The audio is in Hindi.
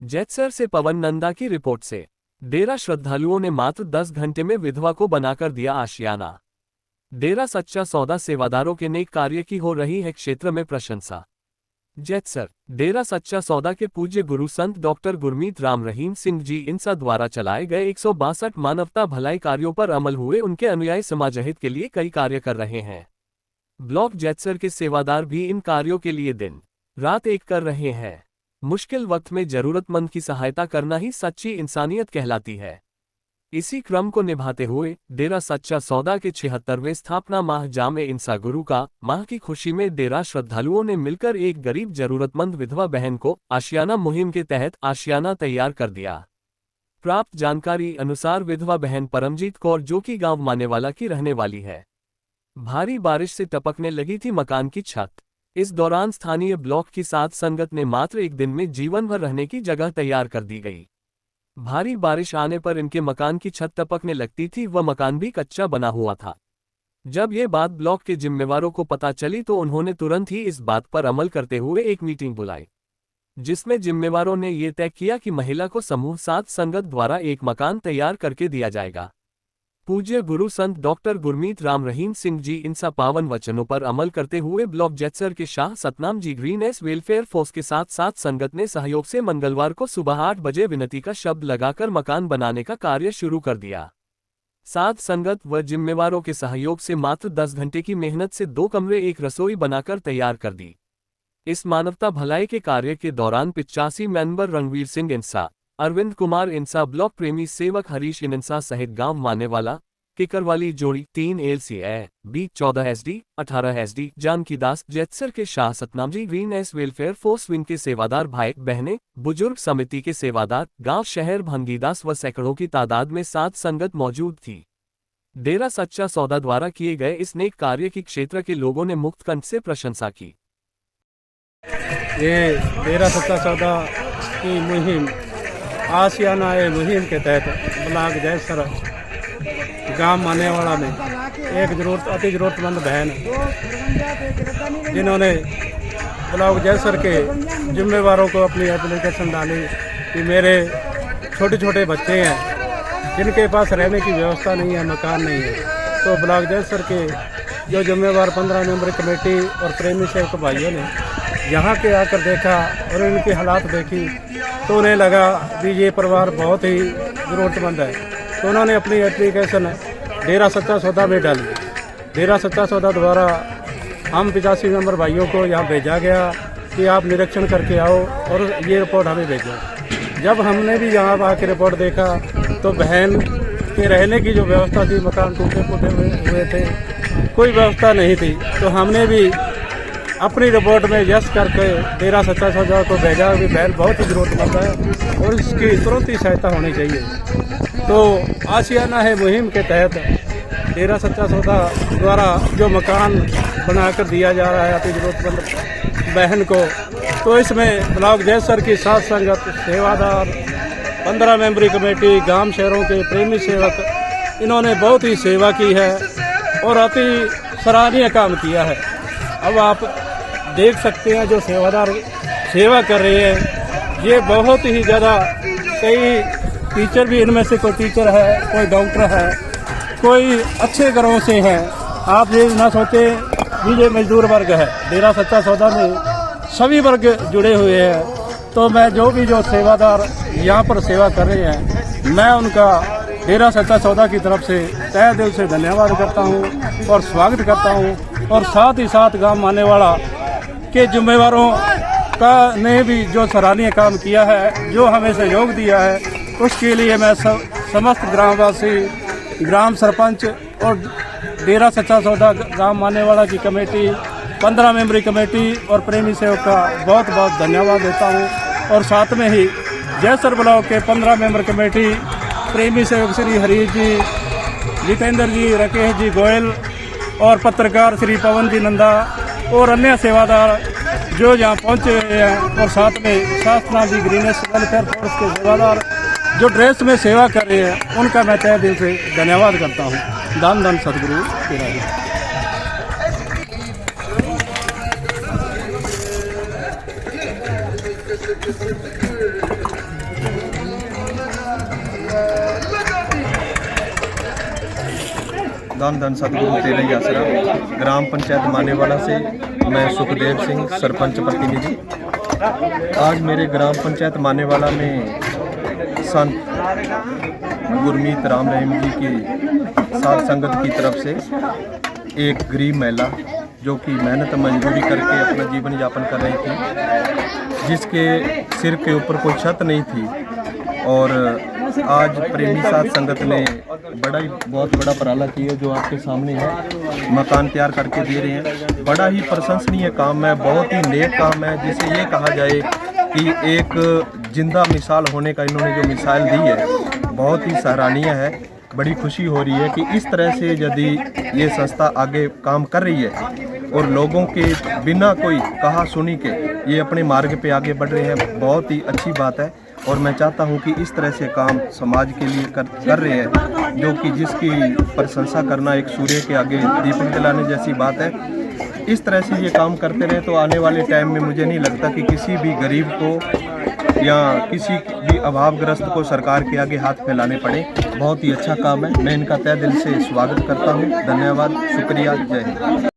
जैतसर से पवन नंदा की रिपोर्ट से डेरा श्रद्धालुओं ने मात्र 10 घंटे में विधवा को बनाकर दिया आशियाना। डेरा सच्चा सौदा सेवादारों के नेक कार्य की हो रही है क्षेत्र में प्रशंसा। जैतसर डेरा सच्चा सौदा के पूज्य गुरु संत डॉक्टर गुरमीत राम रहीम सिंह जी इंसा द्वारा चलाए गए 162 मानवता भलाई कार्यों पर अमल हुए उनके अनुयायी समाजहित के लिए कई कार्य कर रहे हैं। ब्लॉक जैतसर के सेवादार भी इन कार्यों के लिए दिन रात एक कर रहे हैं। मुश्किल वक्त में जरूरतमंद की सहायता करना ही सच्ची इंसानियत कहलाती है। इसी क्रम को निभाते हुए डेरा सच्चा सौदा के 76वें स्थापना माह जामे इंसा गुरु का माह की खुशी में डेरा श्रद्धालुओं ने मिलकर एक गरीब जरूरतमंद विधवा बहन को आशियाना मुहिम के तहत आशियाना तैयार कर दिया। प्राप्त जानकारी अनुसार विधवा बहन परमजीत कौर जो कि गांव मानेवाला की रहने वाली है, भारी बारिश से टपकने लगी थी मकान की छत। इस दौरान स्थानीय ब्लॉक की साध संगत ने मात्र एक दिन में जीवन भर रहने की जगह तैयार कर दी गई। भारी बारिश आने पर इनके मकान की छत टपकने लगती थी व मकान भी कच्चा बना हुआ था। जब ये बात ब्लॉक के जिम्मेवारों को पता चली तो उन्होंने तुरंत ही इस बात पर अमल करते हुए एक मीटिंग बुलाई, जिसमें जिम्मेवारों ने ये तय किया कि महिला को समूह साध संगत द्वारा एक मकान तैयार करके दिया जाएगा। पूज्य गुरु संत डॉक्टर गुरमीत राम रहीम सिंह जी इंसा पावन वचनों पर अमल करते हुए ब्लॉक जैतसर के शाह सतनाम जी ग्रीनएस वेलफेयर फोर्स के साथ साथ संगत ने सहयोग से मंगलवार को सुबह 8 बजे विनती का शब्द लगाकर मकान बनाने का कार्य शुरू कर दिया। साध संगत व जिम्मेवारों के सहयोग से मात्र 10 घंटे की मेहनत से 2 कमरे एक रसोई बनाकर तैयार कर दी। इस मानवता भलाई के कार्य के दौरान 85 मेंबर रणवीर सिंह इंसा, अरविंद कुमार इंसा, ब्लॉक प्रेमी सेवक हरीश इंसा सहित गांव मानेवाला किकरवाली जोड़ी 3 LCA, B 14 SD, 18 SD, Janaki दास, जैतसर के Shah Satnam ji ग्रीनएस welfare force wing के सेवादार भाई बहनें, बुजुर्ग समिति के सेवादार, गांव शहर भंगीदास व सैकड़ों की तादाद में साध संगत मौजूद थी। डेरा सच्चा सौदा द्वारा किए गए इस नेक कार्य की क्षेत्र के लोगों ने मुक्त कंठ से प्रशंसा की। ये डेरा सच्चा सौदा की मुहिम आशियाना मुहिम के तहत ब्लॉक जैतसर गांव मानेवाला में एक अति ज़रूरतमंद बहन जिन्होंने ब्लॉक जैतसर के जिम्मेवारों को अपनी एप्लीकेशन डाली कि मेरे छोटे छोटे बच्चे हैं जिनके पास रहने की व्यवस्था नहीं है, मकान नहीं है, तो ब्लॉक जैतसर के जो जिम्मेवार 15 मेंबर कमेटी और प्रेमी सेवक भाइयों ने यहाँ के आकर देखा और इनकी हालात देखी तो उन्हें लगा कि ये परिवार बहुत ही ज़रूरतमंद है। तो उन्होंने अपनी एप्लीकेशन डेरा सच्चा सौदा में डाली। डेरा सच्चा सौदा द्वारा हम 85 मेंबर भाइयों को यहाँ भेजा गया कि आप निरीक्षण करके आओ और ये रिपोर्ट हमें भेजो। जब हमने भी यहाँ आके रिपोर्ट देखा तो बहन के रहने की जो व्यवस्था थी, मकान टूटे फूटे हुए थे, कोई व्यवस्था नहीं थी। तो हमने भी अपनी रिपोर्ट में यस करके डेरा सच्चा सौदा को भेजा कि बहन बहुत ही ज़रूरतमंद है और इसकी तुरंत ही सहायता होनी चाहिए। तो आशियाना मुहिम के तहत डेरा सच्चा सौदा द्वारा जो मकान बनाकर दिया जा रहा है अति ज़रूरतमंद बहन को, तो इसमें ब्लॉक जैतसर की साध संगत, सेवादार, 15 मेंबरी कमेटी, गांव शहरों के प्रेमी सेवक, इन्होंने बहुत ही सेवा की है और अति सराहनीय काम किया है। अब आप देख सकते हैं जो सेवादार सेवा कर रहे हैं, ये बहुत ही ज़्यादा, कई टीचर भी इनमें से कोई टीचर है, कोई डॉक्टर है, कोई अच्छे घरों से हैं। आप ये ना सोचे कि ये मजदूर वर्ग है, डेरा सच्चा सौदा में सभी वर्ग जुड़े हुए हैं। तो मैं जो सेवादार यहाँ पर सेवा कर रहे हैं, मैं उनका डेरा सच्चा सौदा की तरफ से तहे दिल से धन्यवाद करता हूँ और स्वागत करता हूँ। और साथ ही साथ गांव मानेवाला के जिम्मेवारों का ने भी जो सराहनीय काम किया है, जो हमें सहयोग दिया है, उसके लिए मैं समस्त ग्रामवासी, ग्राम सरपंच और डेरा सच्चा सौदा गांव मानेवाला की कमेटी, 15 मेंबरी कमेटी और प्रेमी सेवक का बहुत बहुत धन्यवाद देता हूं। और साथ में ही जैतसर ब्लॉक के 15 मेंबर कमेटी प्रेमी सेवक श्री हरीश जी, जितेंद्र जी, राकेश जी गोयल और पत्रकार श्री पवन जी नंदा और अन्य सेवादार जो यहाँ पहुँचे हुए हैं, और साथ में शास्त्रा जी ग्रीनएस वेलफेयर फोर्स के सेवादार जो ड्रेस में सेवा कर रहे हैं, उनका मैं तहे दिल से धन्यवाद करता हूँ। दान दान सदगुरु तेरा। धन धन सतगुरु तेरे ही आसरा। ग्राम पंचायत मानेवाला से मैं सुखदेव सिंह, सरपंच प्रतिनिधि। आज मेरे ग्राम पंचायत मानेवाला में संत गुरमीत राम रहीम जी की साध संगत की तरफ से एक गरीब महिला जो कि मेहनत मजदूरी करके अपना जीवन यापन कर रही थी, जिसके सिर के ऊपर कोई छत नहीं थी, और आज प्रेमी साध संगत ने बहुत बड़ा उपराला किया जो आपके सामने है, मकान तैयार करके दे रहे हैं। बड़ा ही प्रशंसनीय काम है, बहुत ही नेक काम है, जिसे ये कहा जाए कि एक जिंदा मिसाल होने का इन्होंने जो मिसाल दी है बहुत ही सराहनीय है। बड़ी खुशी हो रही है कि इस तरह से यदि ये संस्था आगे काम कर रही है और लोगों के बिना कोई कहा सुनी के ये अपने मार्ग पे आगे बढ़ रहे हैं, बहुत ही अच्छी बात है। और मैं चाहता हूँ कि इस तरह से काम समाज के लिए कर रहे हैं, जो कि जिसकी प्रशंसा करना एक सूर्य के आगे दीपक जलाने जैसी बात है। इस तरह से ये काम करते रहे तो आने वाले टाइम में मुझे नहीं लगता कि किसी भी गरीब को या किसी भी अभावग्रस्त को सरकार के आगे हाथ फैलाने पड़े। बहुत ही अच्छा काम है, मैं इनका तहे दिल से स्वागत करता हूँ। धन्यवाद, शुक्रिया, जय हिंद।